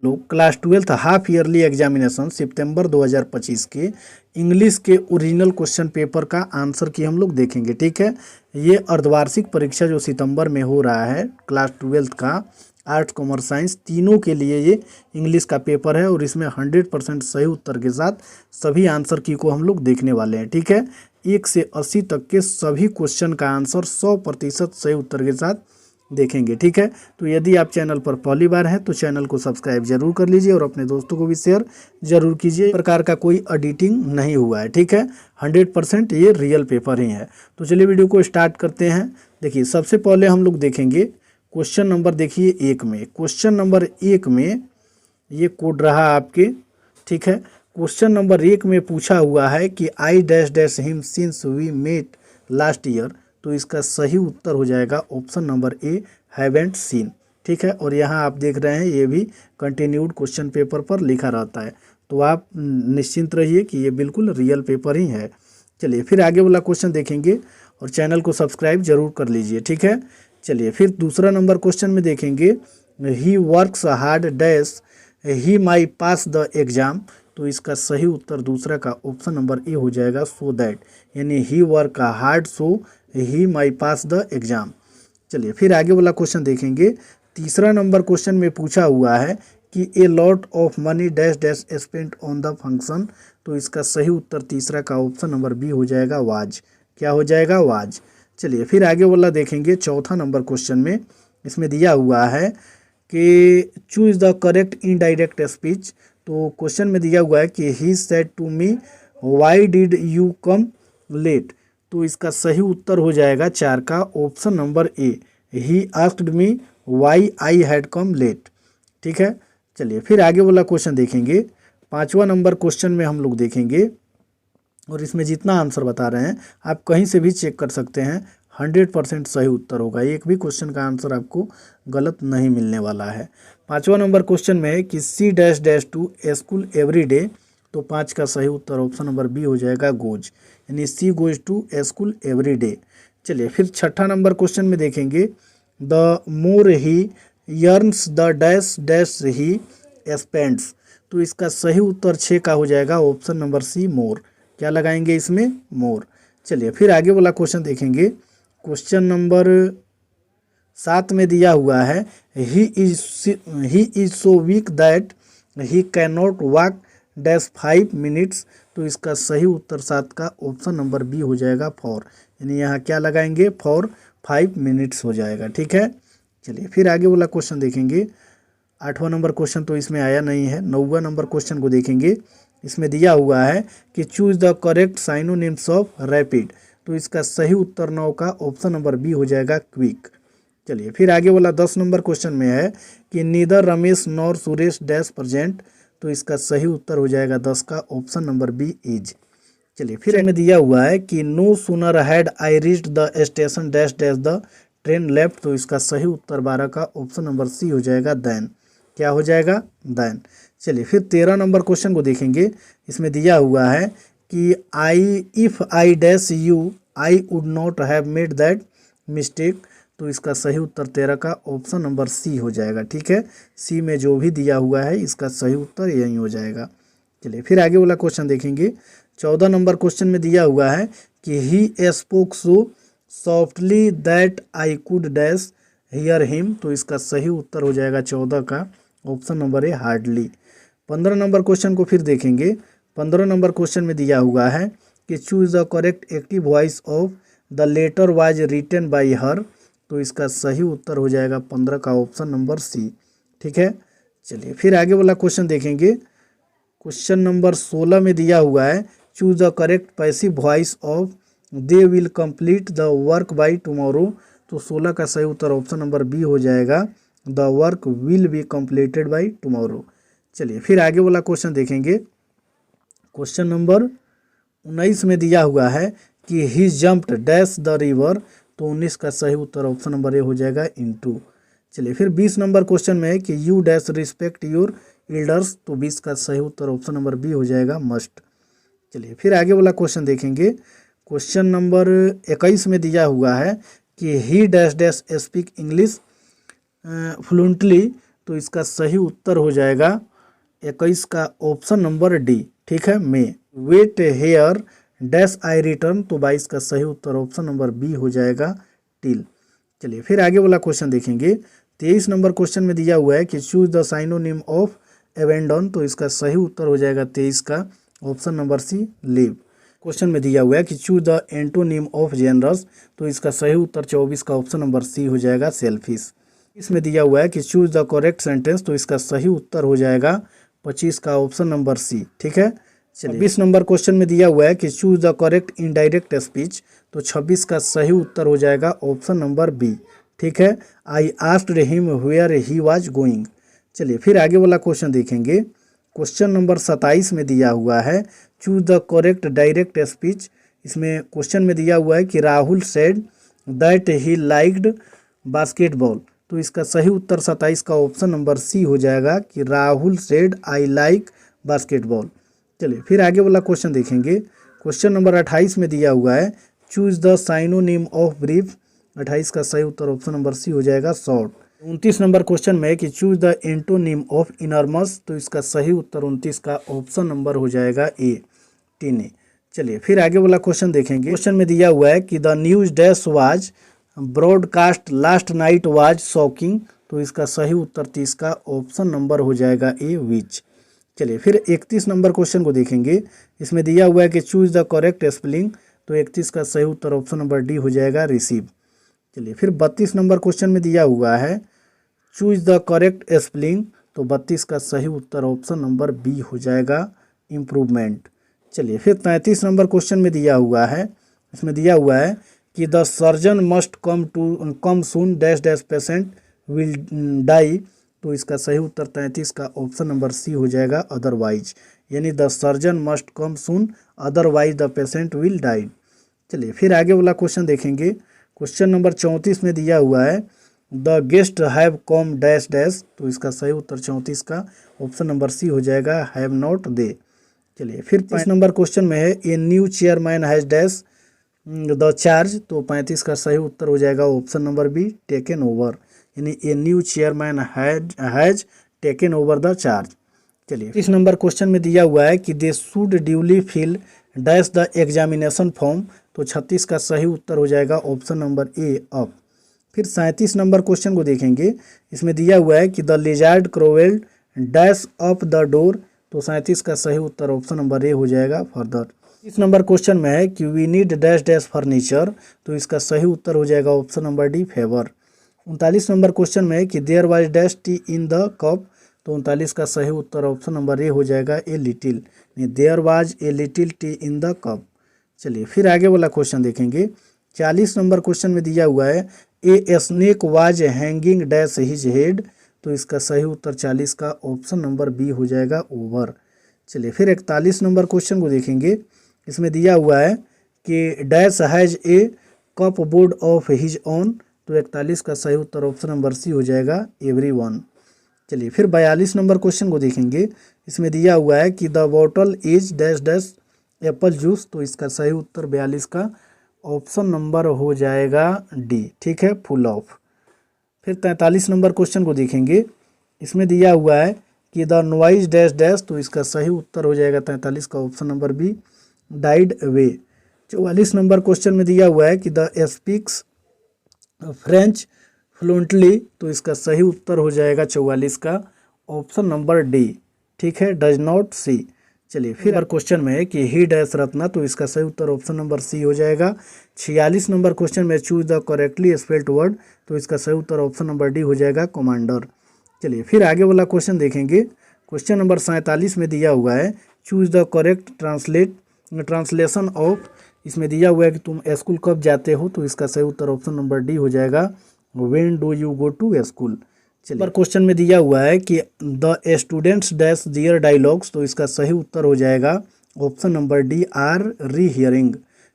लोग class 12th half yearly examination सितंबर 2025 के इंग्लिश के ओरिजिनल क्वेश्चन पेपर का आंसर की हम लोग देखेंगे। ठीक है, ये अर्धवार्षिक परीक्षा जो सितंबर में हो रहा है क्लास 12th का आर्ट्स कॉमर्स साइंस तीनों के लिए ये इंग्लिश का पेपर है और इसमें 100% सही उत्तर के साथ सभी आंसर की को हम लोग देखने वाले हैं। ठीक है, 1 से 80 तक के सभी क्वेश्चन का आंसर 100% सही उत्तर के साथ देखेंगे। ठीक है, तो यदि आप चैनल पर पहली बार हैं तो चैनल को सब्सक्राइब जरूर कर लीजिए और अपने दोस्तों को भी शेयर जरूर कीजिए। इस प्रकार का कोई एडिटिंग नहीं हुआ है। ठीक है, 100% ये रियल पेपर ही है। तो चलिए वीडियो को स्टार्ट करते हैं। देखिए, सबसे पहले हम लोग देखेंगे क्वेश्चन नंबर, देखिए 1 में, क्वेश्चन नंबर 1 में ये कोड रहा आपके। ठीक है, क्वेश्चन नंबर 1 में पूछा हुआ है कि I dash dash him since we met last year. तो इसका सही उत्तर हो जाएगा option number A, haven't seen. ठीक है, और यहाँ आप देख रहे हैं ये भी कंटिन्यूड क्वेश्चन पेपर पर लिखा रहता है, तो आप निश्चिंत रहिए कि ये बिल्कुल रियल पेपर ही है। चलिए फिर आगे वाला क्वेश्चन देखेंगे और चैनल को सब्सक्राइब जरूर कर लीजिए। ठीक है, चलिए फिर दूसरा नंबर क्वेश्चन में देखेंगे, he works hard dash he may pass the exam. तो इसका सही उत्तर दूसरा का ऑप्शन नंबर ए हो जाएगा, सो दैट, यानी he work hard so he may pass the exam. चलिए फिर आगे वाला क्वेश्चन देखेंगे। तीसरा नंबर क्वेश्चन में पूछा हुआ है कि a lot of money dash dash spent on the function. तो इसका सही उत्तर तीसरा का ऑप्शन नंबर बी हो जाएगा, वाज। क्या हो जाएगा, वाज। चलिए फिर आगे वाला देखेंगे, चौथा नंबर क्वेश्चन में इसमें दिया हुआ है कि choose the correct indirect speech. तो क्वेश्चन में दिया हुआ है कि he said to me why did you come late. तो इसका सही उत्तर हो जाएगा 4 का option number A, he asked me why I had come late. ठीक है, चलिए फिर आगे वाला क्वेश्चन देखेंगे। 5वां नंबर क्वेश्चन में हम लोग देखेंगे और इसमें जितना आंसर बता रहे हैं आप कहीं से भी चेक कर सकते हैं, 100% सही उत्तर होगा। एक भी क्वेश्चन का आंसर आपको गलत नहीं मिलने वाला है। 5वां नंबर क्वेश्चन में है कि she dash dash to school every day. तो 5 का सही उत्तर ऑप्शन नंबर बी हो जाएगा, गोज, यानी she goes to school every day. चलिए फिर छठा नंबर क्वेश्चन में देखेंगे, the more he earns the dash dash he spends. तो इसका सही उत्तर 6 का हो जाएगा ऑप्शन नंबर सी, मोर। क्या लगाएंगे इसमें, मोर। चलिए फिर आगे वाला क्वेश्चन देखेंगे। क्वेश्चन नंबर 7 में दिया हुआ है, he is so weak that he can not walk dash 5 minutes. तो इसका सही उत्तर 7 का ऑप्शन नंबर बी हो जाएगा, फॉर, यानी यहाँ क्या लगाएंगे, फॉर 5 मिनट्स हो जाएगा। ठीक है, चलिए फिर आगे वाला क्वेश्चन देखेंगे। 8वां नंबर क्वेश्चन तो इसमें आया नहीं है। 9वां नंबर क्वेश्चन को देखेंगे। इसमें दिया हुआ है कि choose the correct synonyms of rapid. तो इसका सही उत्तर 9 का ऑप्शन नंबर बी हो जाएगा, क्विक। चलिए फिर आगे वाला 10 नंबर क्वेश्चन में है कि neither Ramesh nor Suresh dash present. तो इसका सही उत्तर हो जाएगा 10 का ऑप्शन नंबर बी, इज। चलिए फिर इसमें दिया हुआ है कि no sooner had I reached the station dash dash the train left. तो इसका सही उत्तर 12 का ऑप्शन नंबर सी हो जाएगा, दैन। क्या हो जाएगा, दैन। चलिए फिर 13 नंबर क्वेश्चन को देखेंगे। इसमें दिया हुआ है कि if I dash you I would not have made that mistake. तो इसका सही उत्तर 13 का ऑप्शन नंबर सी हो जाएगा। ठीक है, सी में जो भी दिया हुआ है इसका सही उत्तर यही हो जाएगा। चलिए फिर आगे वाला क्वेश्चन देखेंगे। 14 नंबर क्वेश्चन में दिया हुआ है कि he spoke so softly that I could dash hear him. तो इसका सही उत्तर हो जाएगा 14 का ऑप्शन नंबर ए, हार्डली। 15 नंबर क्वेश्चन को फिर देखेंगे। 15 नंबर क्वेश्चन में दिया हुआ है कि choose the correct active voice of the letter was written by her. तो इसका सही उत्तर हो जाएगा 15 का ऑप्शन नंबर सी। ठीक है, चलिए फिर आगे वाला क्वेश्चन देखेंगे। क्वेश्चन नंबर 16 में दिया हुआ है, choose the correct passive voice of they will complete the work by tomorrow. तो 16 का सही उत्तर ऑप्शन नंबर बी हो जाएगा, the work will be completed by tomorrow. चलिए फिर आगे वाला क्वेश्चन देखेंगे। क्वेश्चन नंबर 19 में दिया हुआ है कि ही जंप्ड डैश द रिवर। तो 19 का सही उत्तर ऑप्शन नंबर ए हो जाएगा, इनटू। चलिए फिर 20 नंबर क्वेश्चन में है कि you dash respect your elders. तो 20 का सही उत्तर ऑप्शन नंबर बी हो जाएगा, मस्ट। चलिए फिर आगे वाला क्वेश्चन देखेंगे। क्वेश्चन नंबर 21 में दिया हुआ है कि ही dash dash speak English fluently तो इसका सही उत्तर हो जाएगा 21 का ऑप्शन नंबर डी। ठीक है, may. Wait here dash I return, तो 22 का सही उत्तर ऑप्शन नंबर बी हो जाएगा टिल। चलिए फिर आगे वाला क्वेश्चन देखेंगे। 23 नंबर क्वेश्चन में दिया हुआ है कि choose the synonym of abandon, तो इसका सही उत्तर हो जाएगा 23 का option number C leave. Question में दिया हुआ है कि choose the antonym of generous, तो इसका सही उत्तर 24 का ऑप्शन नंबर सी हो जाएगा सेल्फिश। इसमें दिया हुआ है कि चूज द करेक्ट सेंटेंस, तो इसका सही उत्तर हो जाएगा 25 का ऑप्शन नंबर सी। ठीक है, चलिए 20 नंबर क्वेश्चन में दिया हुआ है कि choose the correct indirect speech, तो 26 का सही उत्तर हो जाएगा ऑप्शन नंबर बी। ठीक है, I asked him where he was going. चलिए फिर आगे वाला क्वेश्चन देखेंगे। क्वेश्चन नंबर 27 में दिया हुआ है choose the correct direct speech. इसमें क्वेश्चन में दिया हुआ है कि Rahul said that he liked basketball, तो इसका सही उत्तर 27 का ऑप्शन नंबर सी हो जाएगा कि Rahul said I like basketball. चलिए फिर आगे वाला क्वेश्चन देखेंगे। क्वेश्चन नंबर 28 में दिया हुआ है choose the synonym of brief, 28 का सही उत्तर ऑप्शन नंबर सी हो जाएगा शॉर्ट। 29 नंबर क्वेश्चन में है कि choose the antonym of enormous, तो इसका सही उत्तर 29 का ऑप्शन नंबर हो जाएगा ए टीने। चलिए फिर आगे वाला क्वेश्चन देखेंगे। क्वेश्चन में दिया हुआ है कि the news dash was broadcast last night was shocking, तो इसका सही उत्तर 30 का ऑप्शन नंबर हो जाएगा ए विच। चलिए फिर 31 नंबर क्वेश्चन को देखेंगे। इसमें दिया हुआ है कि चूज द करेक्ट स्पेलिंग, तो 31 का सही उत्तर ऑप्शन नंबर डी हो जाएगा रिसीव। चलिए फिर 32 नंबर क्वेश्चन में दिया हुआ है चूज द करेक्ट स्पेलिंग, तो 32 का सही उत्तर ऑप्शन नंबर बी हो जाएगा इम्प्रूवमेंट। चलिए फिर 33 नंबर क्वेश्चन में दिया हुआ है, इसमें दिया हुआ है कि the surgeon must come soon dash dash patient will die, तो इसका सही उत्तर 33 का ऑप्शन नंबर सी हो जाएगा अदरवाइज, यानी the surgeon must come soon otherwise the patient will die. चलिए फिर आगे वाला क्वेश्चन देखेंगे। क्वेश्चन नंबर 34 में दिया हुआ है the guest have come dash dash, तो इसका सही उत्तर 34 का ऑप्शन नंबर सी हो जाएगा हैव नॉट दे। चलिए फिर 5 नंबर क्वेश्चन में है a new chairman has dash the charge, तो 35 का सही उत्तर हो जाएगा option number B taken over, यानी a new chairman has taken over the charge. चलिए 30 नंबर क्वेश्चन में दिया हुआ है कि they should duly fill dash the examination form, तो 36 का सही उत्तर हो जाएगा ऑप्शन नंबर ए अप। फिर 37 नंबर क्वेश्चन को देखेंगे। इसमें दिया हुआ है कि the lizard crawled dash up the door, तो 37 का सही उत्तर ऑप्शन नंबर ए हो जाएगा फर्दर। इस नंबर क्वेश्चन में है कि we need dash dash furniture, तो इसका सही उत्तर हो जाएगा option number D favour. 39 number question में है कि there was dash tea in the cup, तो 39 का सही उत्तर ऑप्शन नंबर ए हो जाएगा a little, there was a little tea in the cup. चलिए फिर आगे वाला क्वेश्चन देखेंगे। 40 नंबर क्वेश्चन में दिया हुआ है a snake was hanging dash his head, तो इसका सही उत्तर 40 का ऑप्शन नंबर बी हो जाएगा ओवर। चलिए फिर 41 नंबर क्वेश्चन को देखेंगे। इसमें दिया हुआ है कि dash has a cup board of his on, तो 41 का सही उत्तर ऑप्शन नंबर सी हो जाएगा एवरीवन। चलिए फिर 42 नंबर क्वेश्चन को देखेंगे। इसमें दिया हुआ है कि the bottle is dash dash Apple juice, तो इसका सही उत्तर 42 का ऑप्शन नंबर हो जाएगा डी। ठीक है, फुल ऑफ। फिर 43 नंबर क्वेश्चन को देखेंगे। इसमें दिया हुआ है कि द नॉइज डैश डैश, तो इसका सही उत्तर हो जाएगा 43 का option number B died away. 44 number question में दिया हुआ है कि द स्पीक्स फ्रेंच फ्लुएंटली, तो इसका सही उत्तर हो जाएगा 44 का ऑप्शन नंबर डी। ठीक है, डज नॉट सी। चलिए फिर क्वेश्चन में है कि ही डैश रत्ना, तो इसका सही उत्तर ऑप्शन नंबर सी हो जाएगा। 46 नंबर क्वेश्चन में choose the correctly spelled word, तो इसका सही उत्तर ऑप्शन नंबर डी हो जाएगा कमांडर। चलिए फिर आगे वाला क्वेश्चन देखेंगे। क्वेश्चन नंबर 47 में दिया हुआ है choose the correct translation of, इसमें दिया हुआ है कि तुम स्कूल कब जाते हो, तो इसका सही उत्तर ऑप्शन नंबर डी हो जाएगा when do you go to school. चलिए क्वेश्चन में दिया हुआ है कि the students dash their dialogues, तो इसका सही उत्तर हो जाएगा option number D are rehearsing.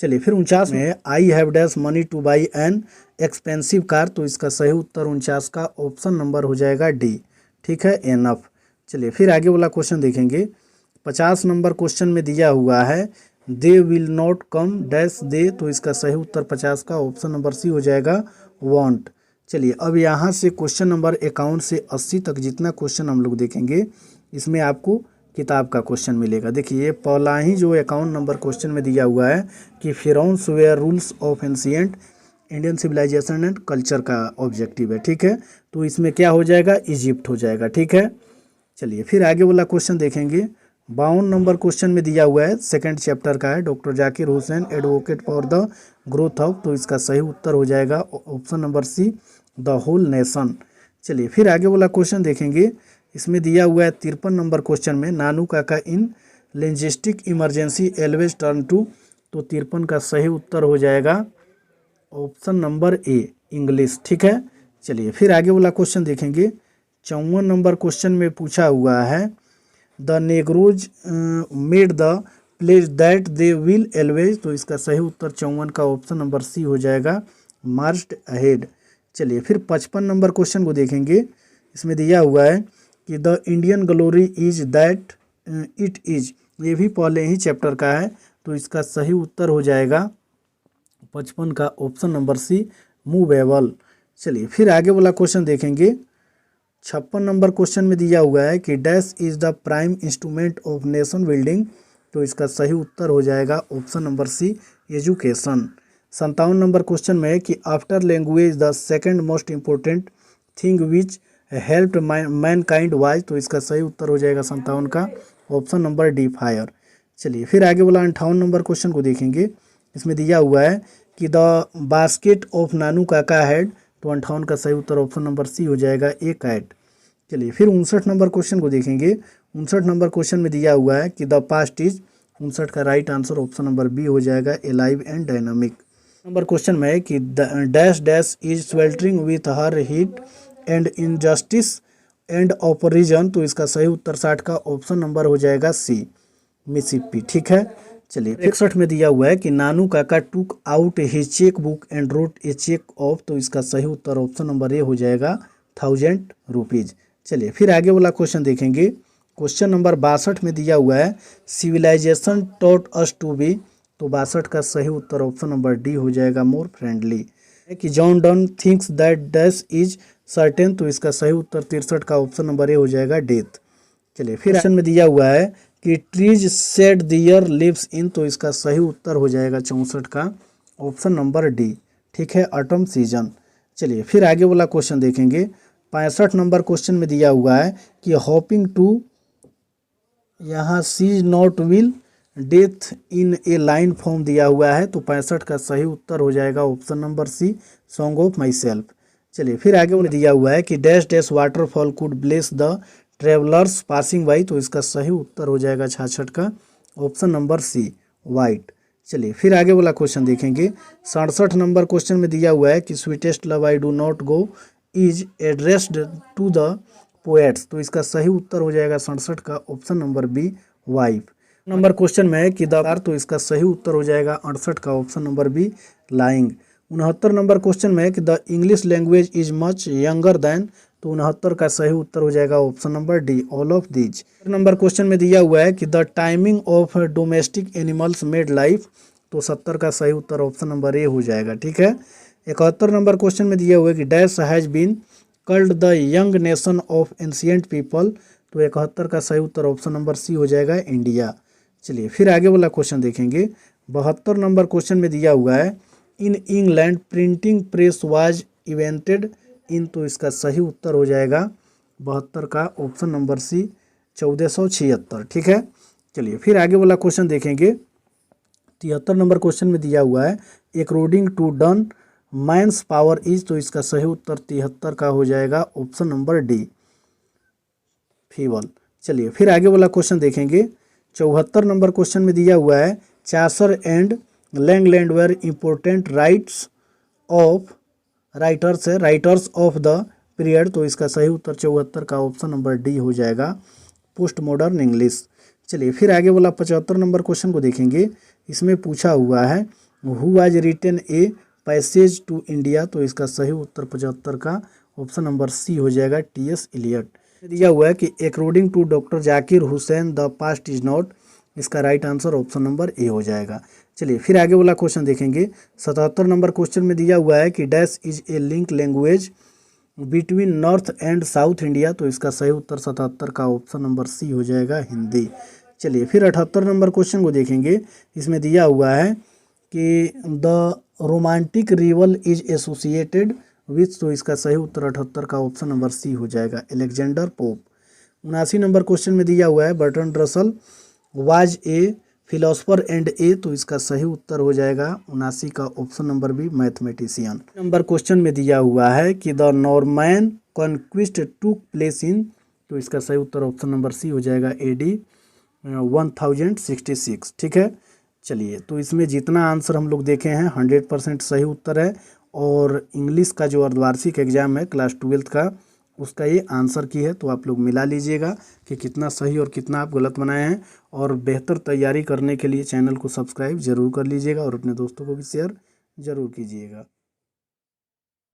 चलिए फिर 49 में I have dash money to buy an expensive car, तो इसका सही उत्तर 49 का ऑप्शन नंबर हो जाएगा डी। ठीक है, एनफ। चलिए फिर आगे वाला क्वेश्चन देखेंगे। 50 नंबर क्वेश्चन में दिया हुआ है they will not come dash they, तो इसका सही उत्तर 50 का ऑप्शन नंबर सी हो जाएगा वॉन्ट। चलिए अब यहाँ से क्वेश्चन नंबर 51 से 80 तक जितना क्वेश्चन हम लोग देखेंगे इसमें आपको किताब का क्वेश्चन मिलेगा। देखिए पहला ही जो 51 नंबर क्वेश्चन में दिया हुआ है कि pharaohs were rules of ancient Indian civilisation and culture का ऑब्जेक्टिव है, ठीक है। तो इसमें क्या हो जाएगा, इजिप्ट हो जाएगा, ठीक है। चलिए फिर आगे वाला क्वेश्चन देखेंगे। 52 नंबर क्वेश्चन में दिया हुआ है, सेकंड चैप्टर का है, doctor Zakir Hussain advocate for the growth of, तो इसका सही उत्तर हो जाएगा option number C, the whole nation. चलिए फिर आगे वाला क्वेश्चन देखेंगे। इसमें दिया हुआ है 53 नंबर क्वेश्चन में, Nanu Kaka in linguistic emergency always turn to, तो 53 का सही उत्तर हो जाएगा ऑप्शन नंबर ए, इंग्लिश, ठीक है। चलिए फिर आगे वाला क्वेश्चन देखेंगे। 54 नंबर क्वेश्चन में पूछा हुआ है, the negroes made the pledge that they will always, तो इसका सही उत्तर 54 का ऑप्शन नंबर सी हो जाएगा, मार्च्ड अहेड। चलिए फिर 55 नंबर क्वेश्चन को देखेंगे। इसमें दिया हुआ है कि the Indian glory is that it is, ये भी पहले ही चैप्टर का है, तो इसका सही उत्तर हो जाएगा 55 का ऑप्शन नंबर सी, मूवेबल। चलिए फिर आगे वाला क्वेश्चन देखेंगे। 56 नंबर क्वेश्चन में दिया हुआ है कि dash is the prime instrument of nation building, तो इसका सही उत्तर हो जाएगा option number C, education. 57 number question में है कि after language the second most important thing which helped mankind wise, तो इसका सही उत्तर हो जाएगा 57 का ऑप्शन नंबर डी, फायर। चलिए फिर आगे वाला 58 नंबर क्वेश्चन को देखेंगे। इसमें दिया हुआ है कि द बास्केट ऑफ नानू काका हैड, तो 58 का सही उत्तर ऑप्शन नंबर सी हो जाएगा, ए कैट। चलिए फिर 59 नंबर क्वेश्चन को देखेंगे। 59 नंबर क्वेश्चन में दिया हुआ है कि द पास्ट इज, 59 का right answer option number B हो जाएगा, alive and dynamic. Number question में है कि dash dash is sweltering with her heat and injustice and oppression, तो इसका सही उत्तर 60 का ऑप्शन नंबर हो जाएगा सी, मिसिसिपी, ठीक है। चलिए 61 में दिया हुआ है कि Nanu Kaka took out his cheque book and wrote a cheque of, तो इसका सही उत्तर ऑप्शन नंबर ए हो जाएगा, 1000 रुपीज़। चलिए फिर आगे वाला क्वेश्चन देखेंगे। क्वेश्चन नंबर 62 में दिया हुआ है, civilisation taught us to be, तो 62 का सही उत्तर ऑप्शन नंबर डी हो जाएगा, मोर फ्रेंडली। कि John Donne thinks that dash is certain, तो इसका सही उत्तर 63 का ऑप्शन नंबर ए हो जाएगा, डेथ। चलिए फिर क्वेश्चन में दिया हुआ है कि trees shed their leaves in, तो इसका सही उत्तर हो जाएगा 64 का ऑप्शन नंबर डी, ठीक है, ऑटम सीजन। चलिए फिर आगे वाला क्वेश्चन देखेंगे। 65 नंबर क्वेश्चन में दिया हुआ है कि हॉपिंग टू, यहाँ sees not will death in a line form दिया हुआ है, तो 65 का सही उत्तर हो जाएगा option number C, song of myself. चलिए फिर आगे उन्हें दिया हुआ है कि dash dash waterfall could bless the travellers passing by, तो इसका सही उत्तर हो जाएगा 66 का ऑप्शन नंबर सी, वाइट। चलिए फिर आगे वाला क्वेश्चन देखेंगे। 67 नंबर क्वेश्चन में दिया हुआ है कि sweetest love I do not go is addressed to the poets, तो इसका सही उत्तर हो जाएगा 67 का option number B, wife. Number question में है कि द, तो इसका सही उत्तर हो जाएगा 68 का option number B, lying. 69 number question में है कि the English language is much younger than, तो 69 का सही उत्तर हो जाएगा option number D, all of these. Number question में दिया हुआ है कि the timing of domestic animals made life, तो 70 का सही उत्तर ऑप्शन नंबर ए हो जाएगा, ठीक है। 71 नंबर क्वेश्चन में दिया हुआ है कि dash has been called the young nation of ancient people, तो 71 का सही उत्तर ऑप्शन नंबर सी हो जाएगा, इंडिया। चलिए फिर आगे वाला क्वेश्चन देखेंगे। 72 नंबर क्वेश्चन में दिया हुआ है, in England printing press was invented in, तो इसका सही उत्तर हो जाएगा 72 का ऑप्शन नंबर सी, 1476, ठीक है। चलिए फिर आगे वाला क्वेश्चन देखेंगे। 73 नंबर क्वेश्चन में दिया हुआ है, according to Donne man's power is, तो इसका सही उत्तर 73 का हो जाएगा ऑप्शन नंबर डी, फीबल। चलिए फिर आगे वाला क्वेश्चन देखेंगे। 74 नंबर क्वेश्चन में दिया हुआ है, Chaucer and Langland were important writers of the period, तो इसका सही उत्तर 74 का ऑप्शन नंबर डी हो जाएगा, पोस्ट मॉडर्न इंग्लिश। चलिए फिर आगे वाला 75 नंबर क्वेश्चन को देखेंगे। इसमें पूछा हुआ है, who was written a passage to India, तो इसका सही उत्तर 75 का ऑप्शन नंबर सी हो जाएगा, टी एस इलियट। दिया हुआ है कि according to doctor Zakir Hussain the past is not इसका right answer option number A हो जाएगा। चलिए फिर आगे वाला क्वेश्चन देखेंगे। 77 नंबर क्वेश्चन में दिया हुआ है कि dash is a link language between north and south India, तो इसका सही उत्तर 77 का ऑप्शन नंबर सी हो जाएगा, हिंदी। चलिए फिर 78 नंबर क्वेश्चन को देखेंगे। इसमें दिया हुआ है कि the romantic reveal is associated with, तो इसका सही उत्तर 78 का ऑप्शन नंबर सी हो जाएगा, अलेक्जेंडर पोप। 79 नंबर क्वेश्चन में दिया हुआ है Bertrand Russell was a philosopher and a, तो इसका सही उत्तर हो जाएगा 79 का option number B, mathematician. Number question में दिया हुआ है कि the Norman conquest took place in, तो इसका सही उत्तर ऑप्शन नंबर सी हो जाएगा, AD 1066। ठीक है। चलिए तो इसमें जितना आंसर हम लोग देखे हैं 100% सही उत्तर है, और इंग्लिश का जो अर्धवार्षिक एग्जाम है क्लास 12th का, उसका ये आंसर की है। तो आप लोग मिला लीजिएगा कि कितना सही और कितना आप गलत बनाए हैं। और बेहतर तैयारी करने के लिए चैनल को सब्सक्राइब जरूर कर लीजिएगा और अपने दोस्तों को भी शेयर जरूर कीजिएगा।